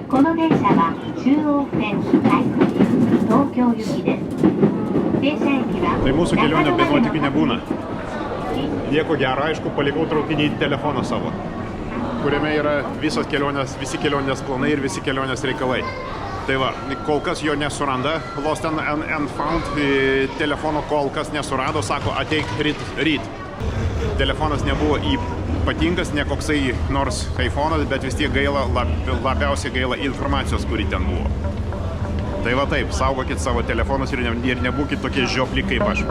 この電車は中央線快速東京行きです。停車駅は Tai mūsų kelionė be nuotykių nebūna. Nieko gero, aišku, palikau traukinį telefoną savo, kuriame yra visi kelionės planai ir visi kelionės reikalai. Tai va, kol kas jo nesuranda, Lost and Found, telefono kol kas nesurado, sako, ateik ryt. Telefonas nebuvo ypatingas, ne koksai nors iPhone'as, bet vis tiek gaila, labiausiai gaila informacijos, kuri ten buvo. Tai va taip, saugokit savo telefonus ir nebūkit tokie žiopli kaip aš.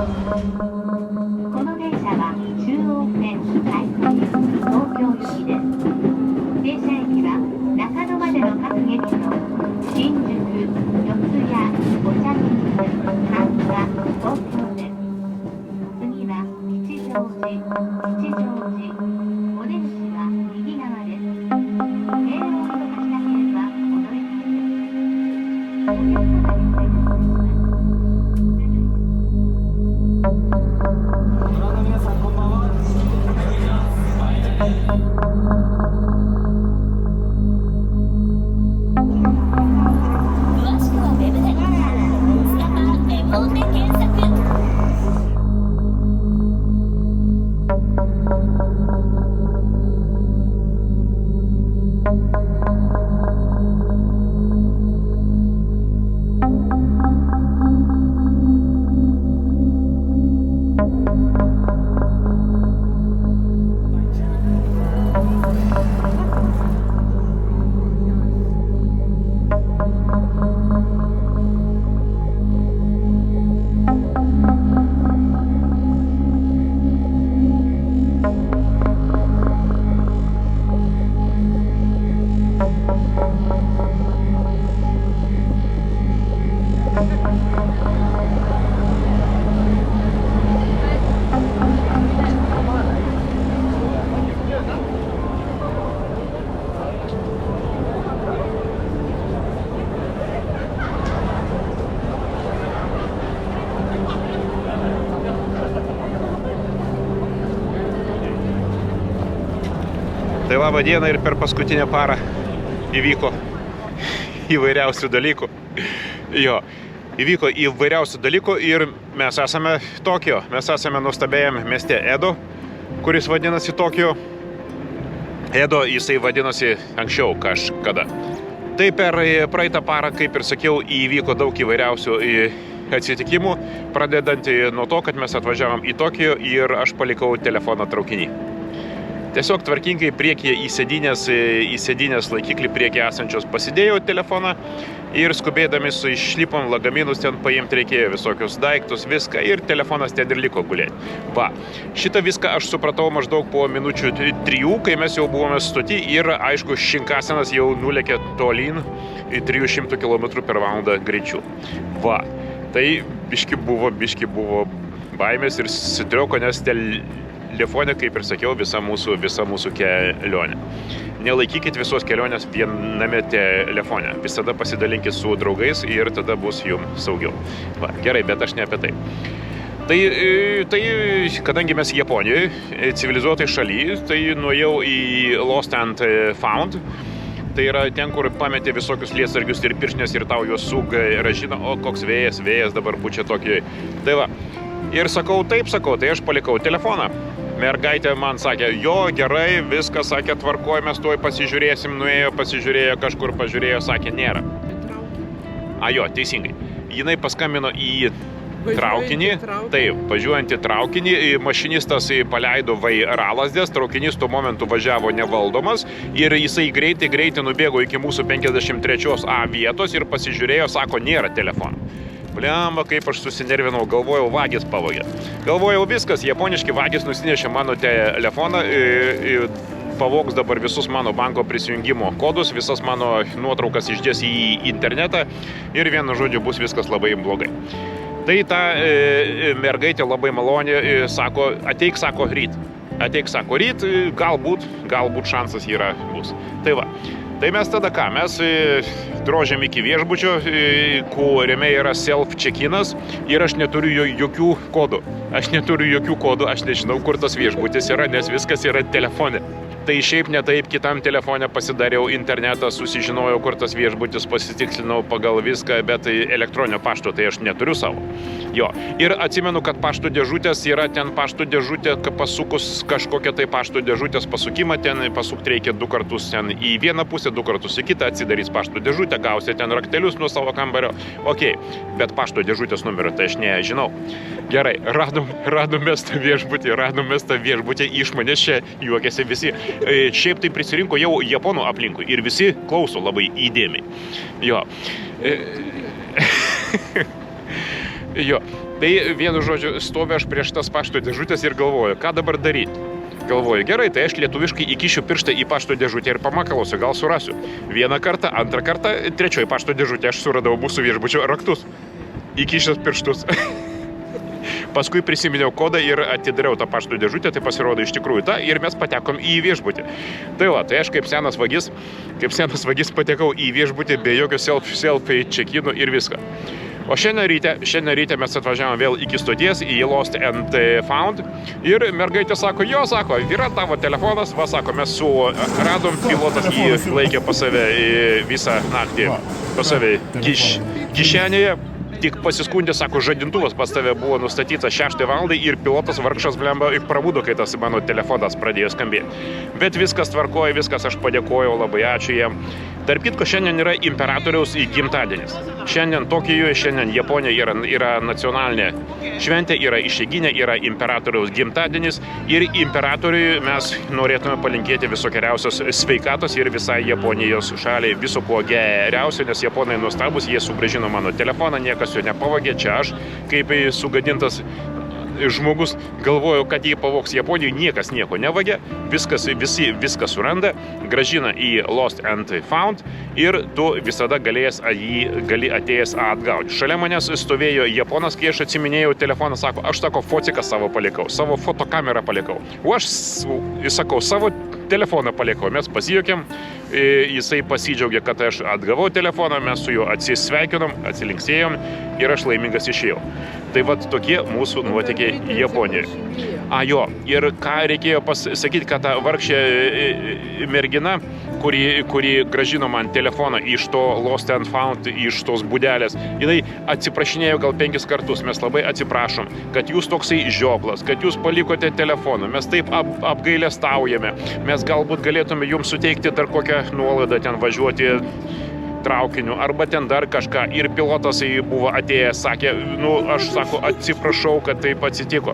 Tai labą dieną ir per paskutinę parą įvyko įvairiausių dalykų. Įvyko įvairiausių dalykų ir mes esame Tokijo. Mes esame nuostabėjame mieste Edo, kuris vadinasi Tokijo. Edo jisai vadinosi anksčiau kažkada. Tai per praeitą parą, kaip ir sakiau, įvyko daug įvairiausių atsitikimų, pradedant nuo to, kad mes atvažiavom į Tokijo ir aš palikau telefoną traukinį. Tiesiog tvarkingai priekyje į sėdynės laikiklį priekyje esančios pasidėjau telefoną ir skubėdami su išlipom lagaminus ten paimti reikėjo visokius daiktus, viską ir telefonas ten ir liko gulėti. Va, šitą viską aš supratau maždaug po minučių 3, kai mes jau buvome stoti ir aišku Šinkasenas jau nulėkė tolyn į 300 km/h greičiu. Va, tai biški buvo baimės ir sitrioko, nes telefone, kaip ir sakiau, visa mūsų kelionė. Nelaikykit visos kelionės viename telefone. Visada pasidalinkit su draugais ir tada bus jums saugiau. Va, gerai, bet aš ne apie tai. Tai kadangi mes Japonijoje, civilizuotai šaly, tai nuėjau į Lost and Found. Tai yra ten, kur pametė visokius lietsargius ir piršnes ir tau juos sugrąžina, o koks vėjas dabar pučia tokį. Tai va, ir sakau, tai aš palikau telefoną. Mergaitė man sakė, jo, gerai, viskas, sakė, tvarkoj, mes tuoj pasižiūrėsim, nuėjo, pasižiūrėjo, kažkur pažiūrėjo, sakė, nėra. Jo, teisingai. Jinai paskambino į traukinį, taip, važiuojant į traukinį, mašinistas paleido vairalazdės, traukinys tuo momentu važiavo nevaldomas ir jisai greitai nubėgo iki mūsų 53 A vietos ir pasižiūrėjo, sako, nėra telefono. Blemba, kaip aš susinervinau, galvojau, vagis pavogė. Galvojau, viskas, japoniški vagis nusinešė mano telefoną, pavogs dabar visus mano banko prisijungimo kodus, visas mano nuotraukas išdės į internetą ir vienu žodžiu bus viskas labai blogai. Tai ta mergaitė labai malonė, sako, ateik, sako, ryt. Ateik, sako, ryt, galbūt šansas yra bus. Tai va. Tai mes tada ką, mes drožėm iki viešbučio, kuriame yra self-check-inas ir aš neturiu jokių kodų. Aš nežinau, kur tas viešbutis yra, nes viskas yra telefone. Tai šiaip ne taip, kitam telefone pasidariau internetą, susižinojau, kur tas viešbutis, pasitikslinau pagal viską, bet tai elektroninio pašto tai aš neturiu savo. Jo. Ir atsimenu, kad pašto dėžutės yra ten pašto dėžutė, pasukus kažkokią tai pašto dėžutės pasukimą, ten pasukti reikia 2 kartus ten į vieną pusę, 2 kartus į kitą, atsidarys pašto dėžutę, gausi ten raktelius nuo savo kambario. Ok, bet pašto dėžutės numerio tai aš nežinau. Gerai, radom mes tą viešbutį, iš manęs čia juokėsi visi. Šiaip tai prisirinko jau japonų aplinkui ir visi klauso labai įdėmiai. Jo. Jo. Tai vienu žodžiu stoviu aš prieš tas pašto dėžutės ir galvoju, ką dabar daryti. Galvoju, gerai, tai aš lietuviškai įkišiu pirštą į pašto dėžutę ir pamakalosiu, gal surasiu. Vieną kartą, antrą kartą, trečioji pašto dėžutė aš suradau mūsų viešbučio raktus. Įkišęs pirštus. Paskui prisiminiau kodą ir atidariau tą pašto dėžutę, tai pasirodo iš tikrųjų tą ir mes patekom į viešbutį. Tai va, tai aš kaip senas vagis patekau į viešbutį be jokio selfie check-inų ir viską. O šiandien ryte mes atvažiavom vėl iki stoties į Lost and Found ir mergaitė sako, sako, yra tavo telefonas, va, sako, mes su radom, pilotas jį laikė pas save visą naktį, pas save kišenėje. Tik pasiskundė, sako, žadintuvas pas tave buvo nustatytas 6 valandai ir pilotas vargšas blemba prabudo, kai tas mano telefonas pradėjo skambėti. Bet viskas tvarkoja, viskas, aš padėkojau, labai ačiū jiem. Tarp kitko, šiandien yra imperatoriaus gimtadienis. Šiandien Tokijoje, šiandien Japonija yra nacionalinė šventė, yra išeiginė, yra imperatoriaus gimtadienis ir imperatoriui mes norėtume palinkėti visokeriausios sveikatos ir visai Japonijos šaliai viso kuo geriausio, nes japonai nuostabus, jie sugrąžino mano telefoną, niekas jo nepavogė, čia aš kaip sugadintas žmogus galvoju, kad jį pavogs Japonijoje, niekas nieko nevagė, viską suranda, grąžina į Lost and Found ir tu visada gali atėjęs atgauti. Šalia manęs stovėjo japonas, kai aš atsiminėjau telefoną, sako, aš sako, fotiką savo palikau, savo fotokamerą palikau. O aš sakau, savo telefoną palikau, mes pasijuokėm, jisai pasidžiaugė, kad aš atgavau telefoną, mes su juo atsisveikinom, atsilinksėjom ir aš laimingas išėjau. Tai vat tokie mūsų nuotykiai Japonijoje. Jo, ir ką reikėjo pasakyti, kad ta vargšė mergina, kuri grąžino man telefoną iš to Lost and Found, iš tos būdelės, jinai atsiprašinėjo gal 5 kartus, mes labai atsiprašom, kad jūs toksai žioplas, kad jūs palikote telefoną, mes taip apgailestaujame, mes galbūt galėtume jums suteikti dar kokią nuolaidą ten važiuoti traukiniu, arba ten dar kažką. Ir pilotas buvo atėjęs, sakė, aš sako, atsiprašau, kad taip atsitiko.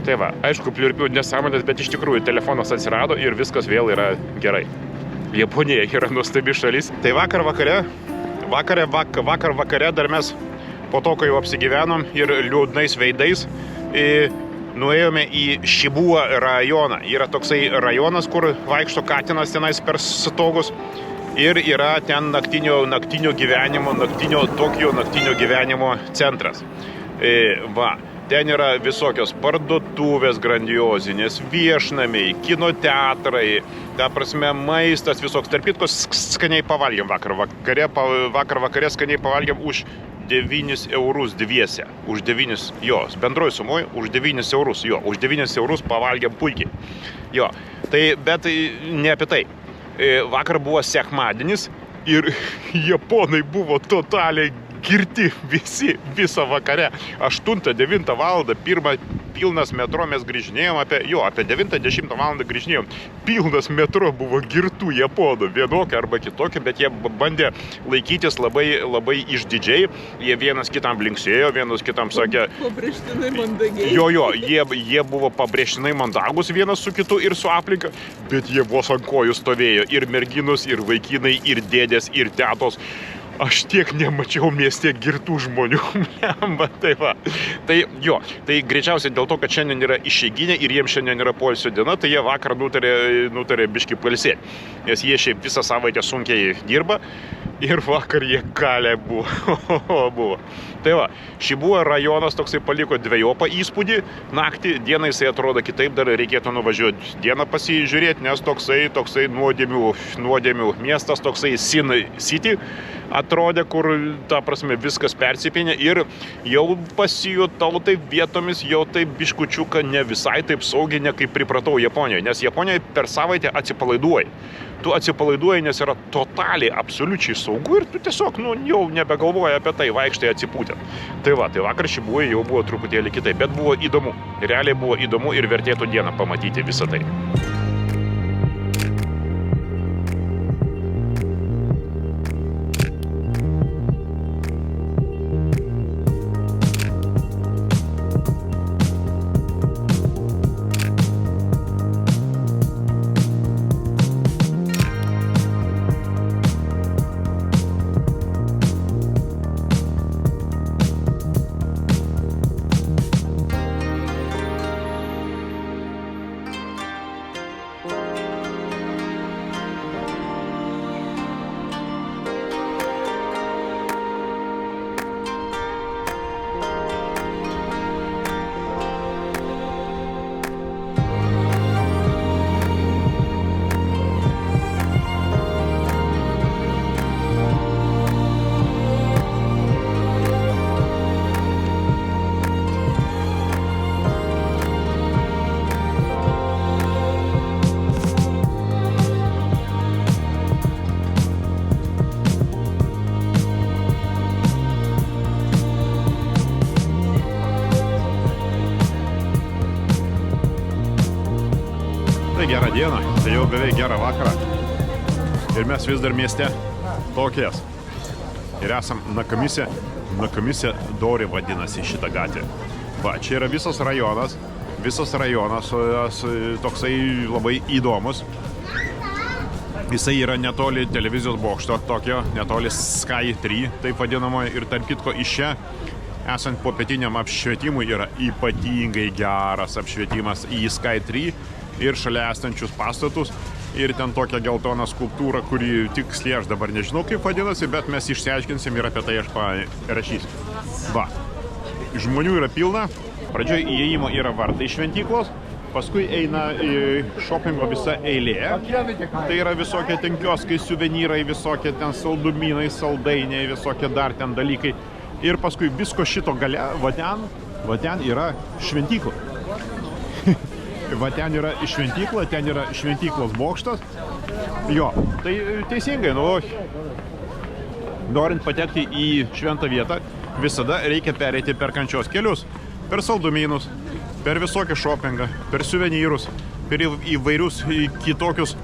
Tai va, aišku, pliurpiu nesąmonės, bet iš tikrųjų telefonas atsirado ir viskas vėl yra gerai. Japonija yra nuostabi šalis. Tai vakar vakare dar mes po to, kai jau apsigyvenom ir liūdnais veidais, nuėjome į Shibuya rajoną. Yra toksai rajonas, kur vaikšto katinas tenais per stogus. Ir yra ten naktinio gyvenimo centras. Ten yra visokios parduotuvės grandiozinės, viešnamiai, kino teatrai, ta prasme maistas visoks. Tarp kitko skaniai pavalgėm vakar vakare skaniai pavalgėm už 9 eurus dviese. Už 9, bendroj sumoj už 9 eurus, už 9 eurus pavalgėm puikiai. Bet ne apie tai. Vakar buvo sekmadienis ir japonai buvo totaliai girti visą vakare. 8-9 valandą pilnas metro mes grįžinėjom, apie 9-10 valandą grįžinėjom. Pilnas metro buvo girtų japonų, vienokia arba kitokia, bet jie bandė laikytis labai išdidžiai. Jie vienas kitam blinksėjo, vienas kitam sakė... Pabrėžtinai mandagiai. Jie buvo pabrėžtinai mandagus vienas su kitu ir su aplinka, bet jie vos ant kojų stovėjo. Ir merginos, ir vaikinai, ir dėdės, ir tetos. Aš tiek nemačiau mieste girtų žmonių. Tai greičiausiai dėl to, kad šiandien yra išeiginė ir jiems šiandien yra poilsio diena, tai jie vakar nutarė biškį pailsėti. Nes jie šiaip visą savaitę sunkiai dirba ir vakar jie kalė buvo. Tai va, Shibuya rajonas toksai paliko dvejopą įspūdį. Naktį, dieną jisai atrodo kitaip, dar reikėtų nuvažiuoti dieną pasižiūrėti, nes toksai nuodėmių miestas, toksai Sin City. atrodė, kur, ta prasme, viskas persipinė ir jau pasijutau taip vietomis, jau taip biškučiuką ne visai taip saugiai, ne kaip pripratau Japonijoje, nes Japonijoje per savaitę atsipalaiduoji. Tu atsipalaiduoji, nes yra totaliai, absoliučiai saugu ir tu tiesiog, jau nebegalvoji apie tai, vaikštai atsipūtę. Tai vakar šį jau buvo truputėlį kitaip, bet buvo įdomu. Realiai buvo įdomu ir vertėtų dieną pamatyti visą tai. Gerą dieną, tai jau beveik gerą vakarą ir mes vis dar mieste Tokijas ir esam Nakamise. Nakamise Dori vadinasi šitą gatvę. Va, čia yra visas rajonas toksai labai įdomus. Jisai yra netoli televizijos bokšto Tokijo, netoli Sky 3, taip vadinamoje, ir tarp kitko iš čia esant popietiniam apšvietimui yra ypatingai geras apšvietimas į Sky 3 ir šalia esančius pastatus ir ten tokia geltona skulptūra, kuri tiksliai aš dabar nežinau kaip vadinasi, bet mes išsiaiškinsim ir apie tai aš parašysiu. Va, žmonių yra pilna, pradžioje įėjimo yra vartai šventyklos, paskui eina šopingo visa eilė, tai yra visokie ten kioskai, suvenyrai, visokie ten saldumynai, saldainiai, visokie dar ten dalykai ir paskui visko šito gale, va ten yra šventykla. Va ten yra šventykla, ten yra šventyklos bokštas. Jo, tai teisingai, norint patekti į šventą vietą, visada reikia pereiti per kančios kelius, per saldumynus, per visokį šopingą, per suvenyrus, per įvairius kitokius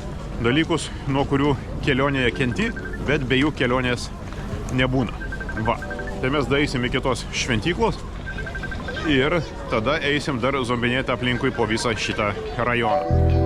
dalykus, nuo kurių kelionėje kenti, bet be jų kelionės nebūna. Va, tai mes daeisim iki tos šventyklos ir tada eisim dar zombinėti aplinkui po visą šitą rajoną.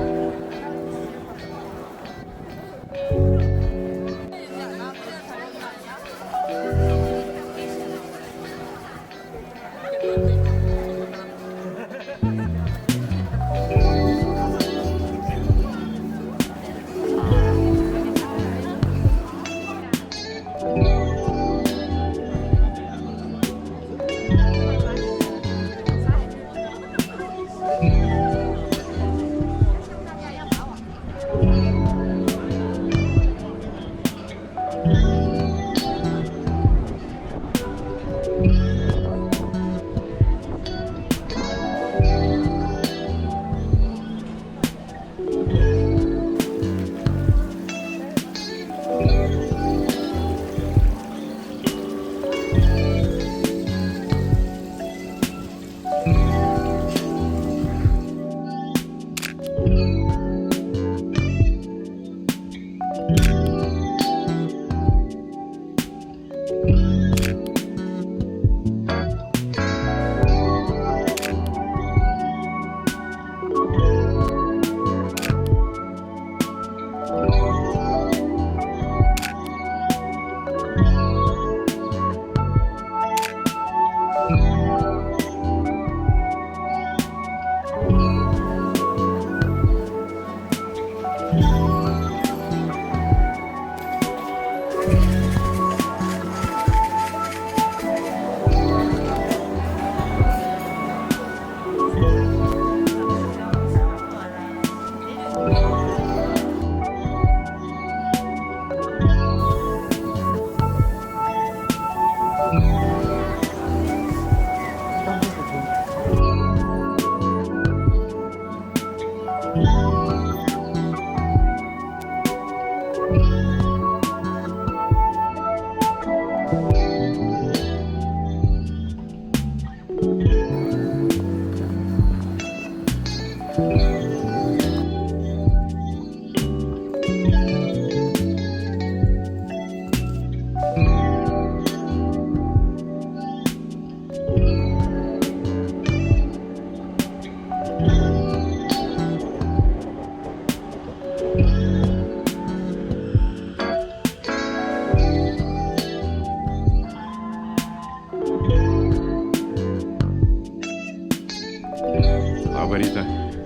Labą rytą,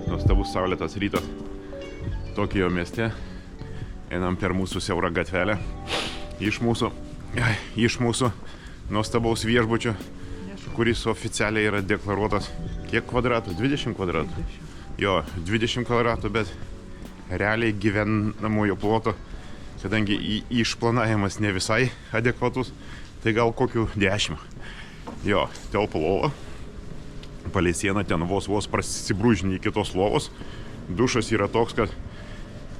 nuostabus saulėtas rytas Tokijo mieste. Einam per mūsų siaurą gatvelę iš mūsų nuostabaus viešbučio, kuris oficialiai yra deklaruotas kiek kvadratų? 20 kvadratų? Jo, 20 kvadratų, bet realiai gyvenamojo ploto, kadangi išplanavimas ne visai adekvatus, tai gal kokių 10. Jo, telpa lova. Palei sieną ten vos prasibrūžini iki tos lovos. Dušas yra toks, kad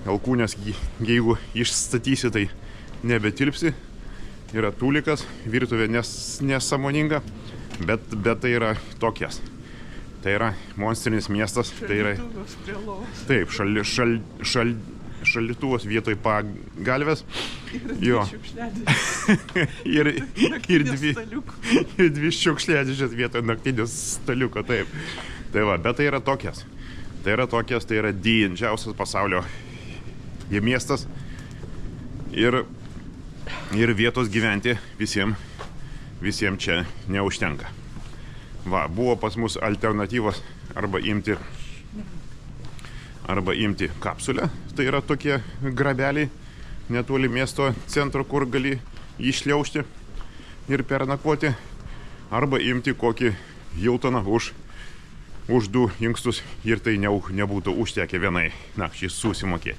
alkūnės, jeigu išstatysi, tai nebetilpsi. Yra tūlikas, virtuvė nesąmoninga, bet tai yra tokias. Tai yra monstrinis miestas. Tai yra, taip, šaldytuvas vietoj pagalvės. Jo. ir dvi šiukšliadėžės vietoj naktinio staliuko, taip. Tai va, bet tai yra tokias. Tai yra didžiausias pasaulio miestas. Ir vietos gyventi visiems čia neužtenka. Va, buvo pas mus alternatyvos arba imti kapsulę. Tai yra tokie grabeliai netoli miesto centro, kur gali išliaužti ir pernakvoti. Arba imti kokį Hiltoną už 2 inkstus ir tai nebūtų užtekę vienai nakčiai susimokėti.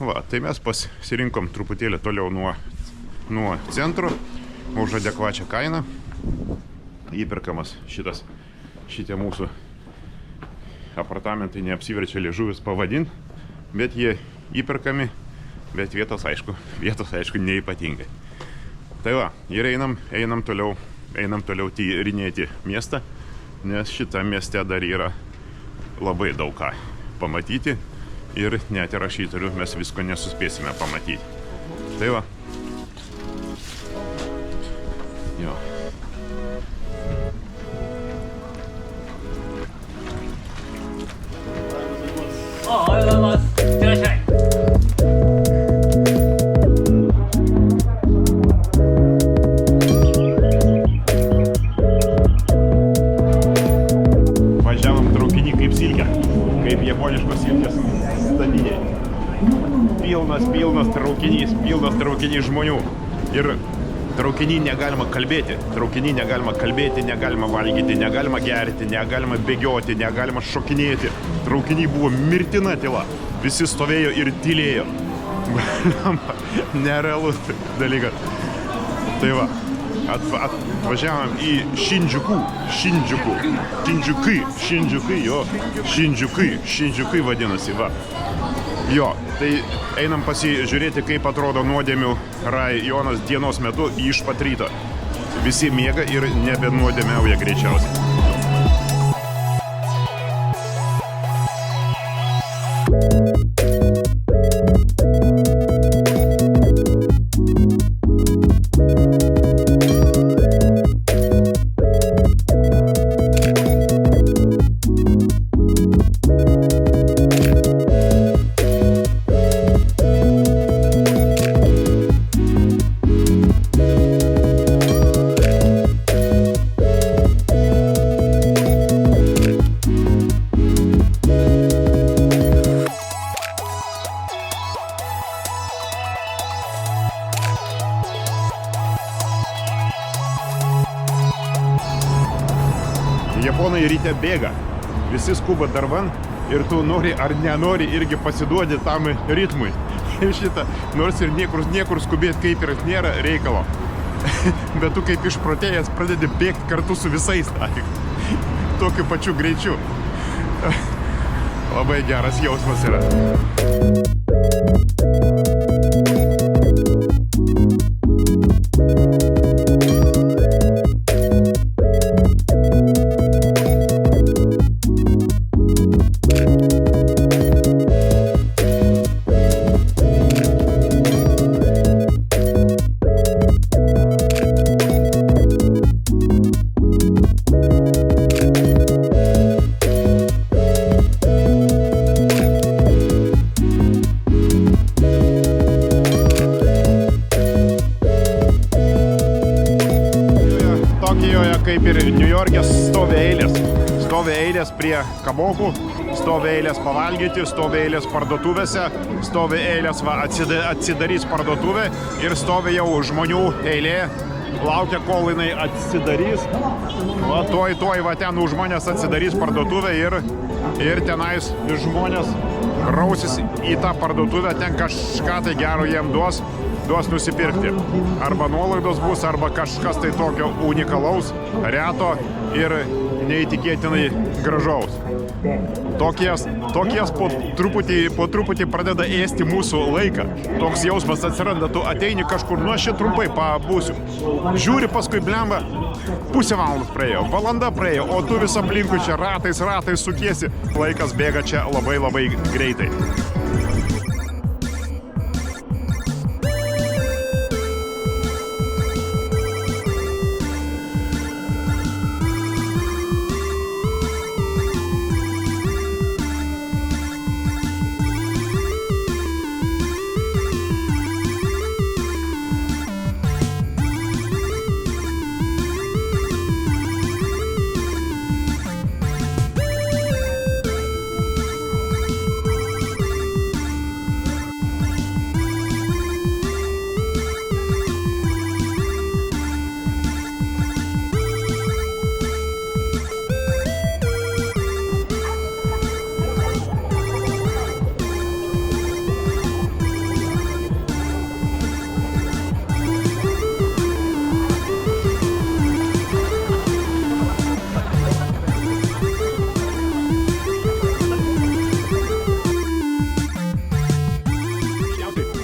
Va, tai mes pasirinkom truputėlį toliau nuo centro už adekvačią kainą. Įperkamas šitie mūsų apartamentai neapsiverčia liežuvis pavadinti, bet jie įperkami, bet vietos aišku neypatingai. Tai va, ir einam toliau tyrinėti miestą, nes šitą mieste dar yra labai daug ką pamatyti ir net ir aš įtariu, mes visko nesuspėsime pamatyti. Tai va. Jo. Važiavom traukinį kaip silkę, kaip japoniškos silkės statiniai. Pilnas traukinys žmonių. Ir traukinį negalima kalbėti, negalima valgyti, negalima gerti, negalima bėgioti, negalima šokinėti. Traukinį buvo mirtina tyla. Visi stovėjo ir tylėjo. Nerealus dalykas. Tai va, atvažiavom į Šindžiukai vadinasi, va. Jo, tai einam pasižiūrėti, kaip atrodo nuodėmių rajonas dienos metu iš pat ryto. Visi miega ir nebenuodėmiauja greičiausiai. Japonai ryte bėga, visi skuba darban ir tu nori ar nenori irgi pasiduodi tam ritmui. Šitą, nors ir niekur skubėti kaip ir nėra reikalo. Bet tu kaip išprotėjęs pradedi bėgti kartu su visais, tokiu pačiu greičiu. Labai geras jausmas yra. Tokijoje, kaip ir New York'e, stovi eilės. Stovi eilės prie kabokų, stovi eilės pavalgyti, stovi eilės parduotuvėse, stovi eilės, va, atsidarys parduotuvė ir stovi jau žmonių eilė, laukia, kol jinai atsidarys. Va, tuoj, va, ten už žmonės atsidarys parduotuvė ir tenais žmonės rausis į tą parduotuvę, ten kažką tai gero jiem duos nusipirkti. Arba nuolaidos bus, arba kažkas tai tokio unikalaus, reto ir neįtikėtinai gražaus. Tokies po truputį pradeda ėsti mūsų laiką. Toks jausmas atsiranda, tu ateini kažkur, nu aš čia trumpai pabūsiu. Žiūri, paskui blemba, pusę valandos praėjo, valanda praėjo, o tu vis aplinkui čia ratais sukiesi. Laikas bėga čia labai greitai.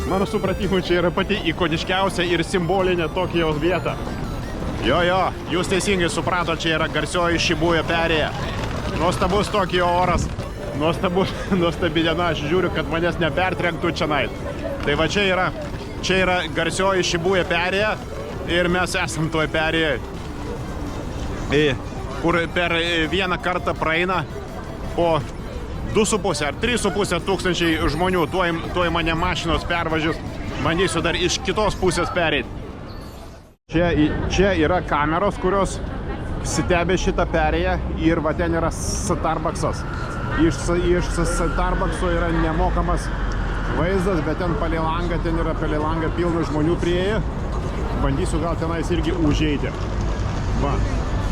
Mano supratimu, čia yra pati ikoniškiausia ir simbolinė Tokijos vieta. Jo, jūs teisingai suprato, čia yra garsioji Šibuja perėja. Nuostabus Tokijo oras, nuostabi diena, aš žiūriu, kad manęs nepertrenktų čionai. Tai va čia yra garsioji Šibuja perėja ir mes esam toj perėjai, kur per vieną kartą praeina po 2,5 ar 3,5 tūkstančiai žmonių, tuoj mane mašinos pervažius, bandysiu dar iš kitos pusės pereiti. Čia yra kameros, kurios stebi šitą perėją ir va ten yra Starbucksas. Iš Starbuckso yra nemokamas vaizdas, bet ten palei langą, pilna žmonių prieja. Bandysiu gal tenais irgi užeiti. Va.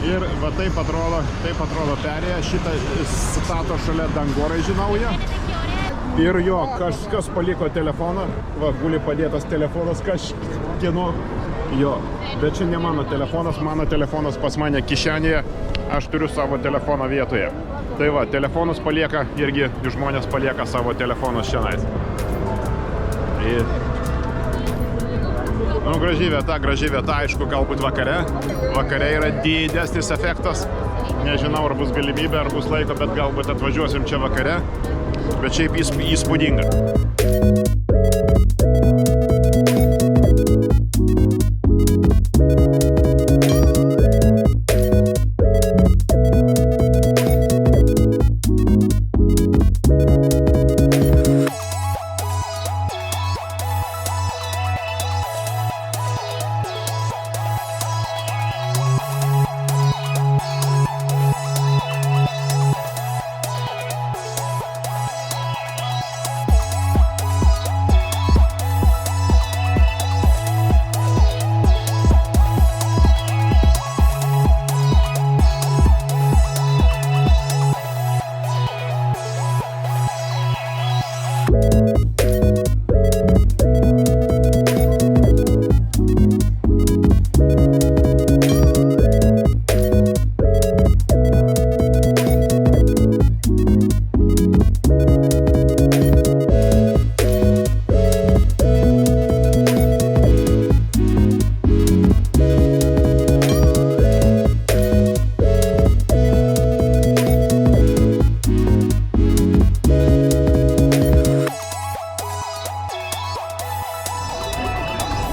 Ir va taip atrodo perėja, šitą stato šalia dangoraižį naują. Ir jo, kažkas paliko telefoną, va, guli padėtas telefonas kažkieno. Jo, bet čia ne mano telefonas pas mane kišenėje, aš turiu savo telefoną vietoje. Tai va, telefonus palieka, irgi žmonės palieka savo telefonus šiandien. Nu, graži vieta, aišku, galbūt vakare. Vakare yra didesnis efektas. Nežinau, ar bus galimybė, ar bus laiko, bet galbūt atvažiuosim čia vakare. Bet šiaip įspūdinga.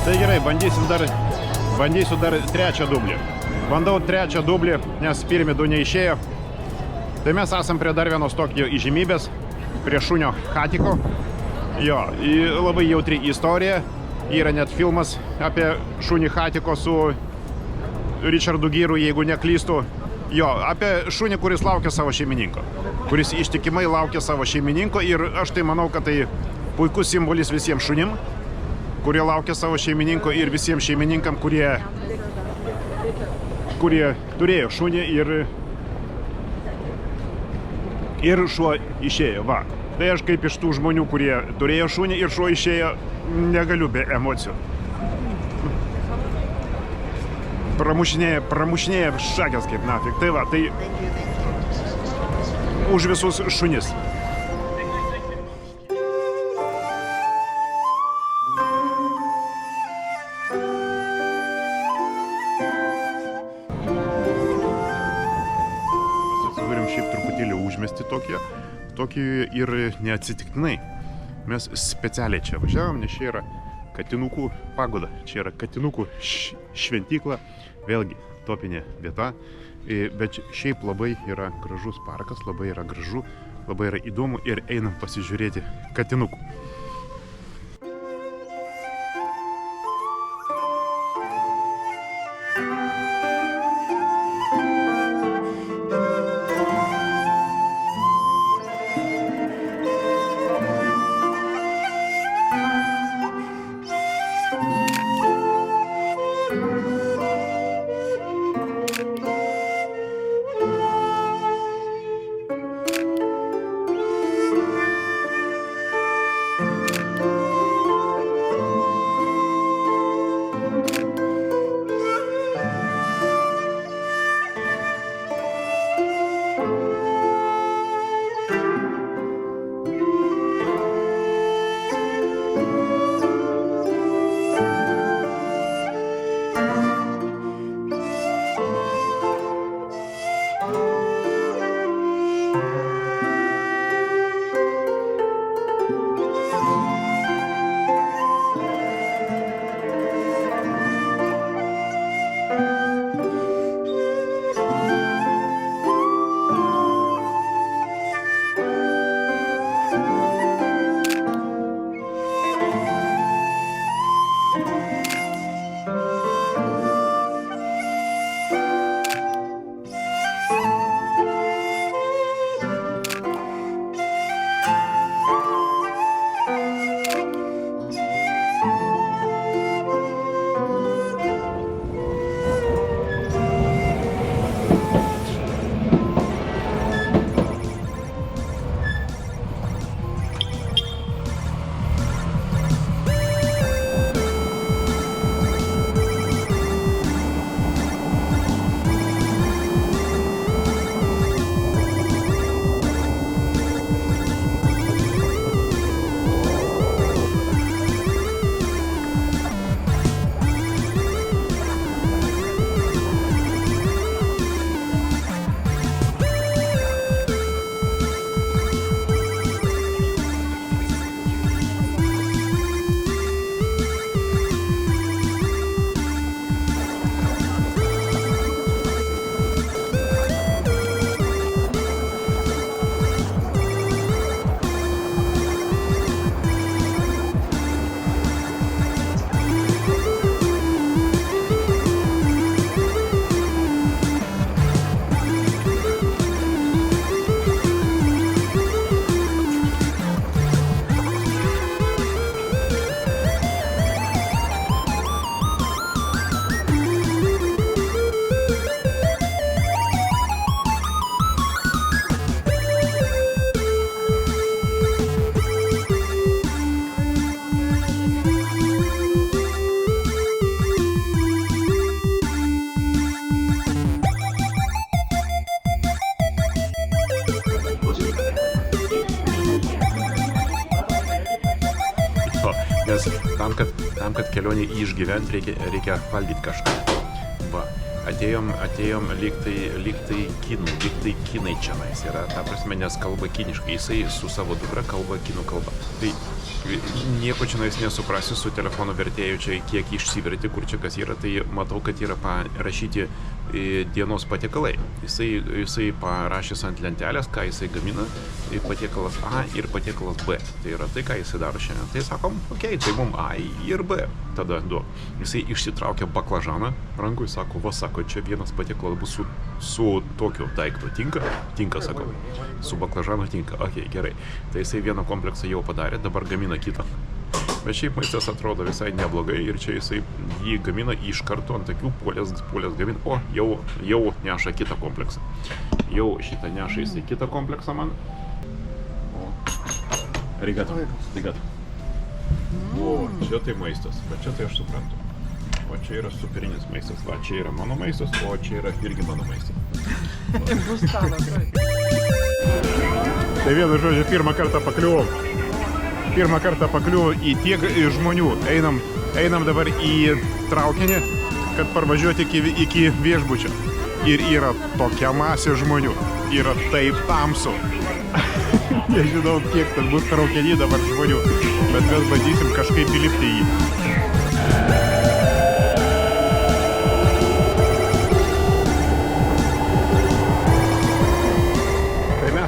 Tai gerai, bandysiu dar trečią dublį. Bandau trečią dublį, nes pirmi du neišėjo. Tai mes esam prie dar vienos Tokijo įžymybės, prie šunio Hatiko. Jo, labai jautri istorija. Yra net filmas apie šunį Hatiko su Richardu Gyru, jeigu neklystu. Jo, apie šunį, kuris laukia savo šeimininko. Kuris ištikimai laukia savo šeimininko ir aš tai manau, kad tai puikus simbolis visiems šunim, kurie laukia savo šeimininko ir visiems šeimininkam, kurie turėjo šunį ir šuo išėjo, va. Tai aš kaip iš tų žmonių, kurie turėjo šunį ir šuo išėjo, negaliu be emocijų. Pramušinėja šakės kaip nafik. Tai va, tai už visus šunis. Atsidūrėm šiaip truputėlį užmesti tokį ir neatsitiktinai. Mes specialiai čia važiavom, nes čia yra katinukų pagoda, čia yra katinukų šventykla, vėlgi topinė vieta, bet šiaip labai yra gražus parkas, labai yra gražu, labai yra įdomu ir einam pasižiūrėti katinukų. Nes tam, kad kelionį išgyventi, reikia valgyti kažką. Va, atėjom lyg tai kinai čionais yra, ta prasme, nes kalba kiniškai. Jisai su savo dukra kalba kinų kalba. Tai nieko čionais nesuprasiu su telefono vertėju čia, kiek išsiverti, kur čia kas yra, tai matau, kad yra parašyti dienos patiekalai. Jisai parašys ant lentelės, ką jisai gamina, patiekalas A ir patiekalas B. Tai yra tai, ką jisai daro šiandien. Tai sakom, tai mum A ir B tada duok. Jisai išsitraukia baklažaną, rankui sako, vasa, sako, čia vienas patiekalas bus su tokiu daiktu. Tinka? Tinka, sakau. Su baklažanu tinka. Ok, gerai. Tai jisai vieną kompleksą jau padarė, dabar gamina kitą. Bet šiaip maistas atrodo visai neblogai ir čia jisai jį gamina iš karto ant tokių polės gamina. O, jau neša kitą kompleksą. Jau šitą neša jisai kitą kompleksą man. O, arigato. O, čia tai maistas, bet čia tai aš suprantu. O čia yra superinis maistas. Va, čia yra mano maistas, o čia yra irgi mano maistas. Bus tavo, taip. Tai vienu žodžiu, pirmą kartą pakliuvau į tiek žmonių. Einam dabar į traukinį, kad parvažiuoti iki viešbučio. Ir yra tokia masė žmonių. Yra taip tamsu. Nežinau, kiek ten bus traukinį dabar žmonių. Bet mes bandysim kažkaip įlipti į jį.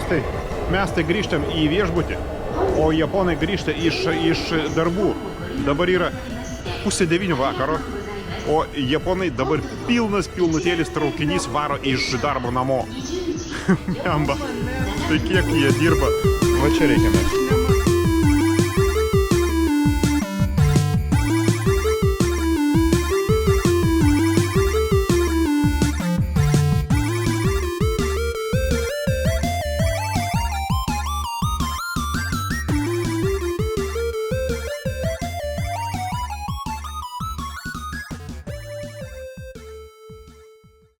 Tai mes grįžtam į viešbutį, o japonai grįžta iš darbų. Dabar yra 8:30 vakaro, o japonai dabar pilnutėlis traukinys varo iš darbo namo. Jamba. Tai kiek jie dirba? Va čia reikia mes.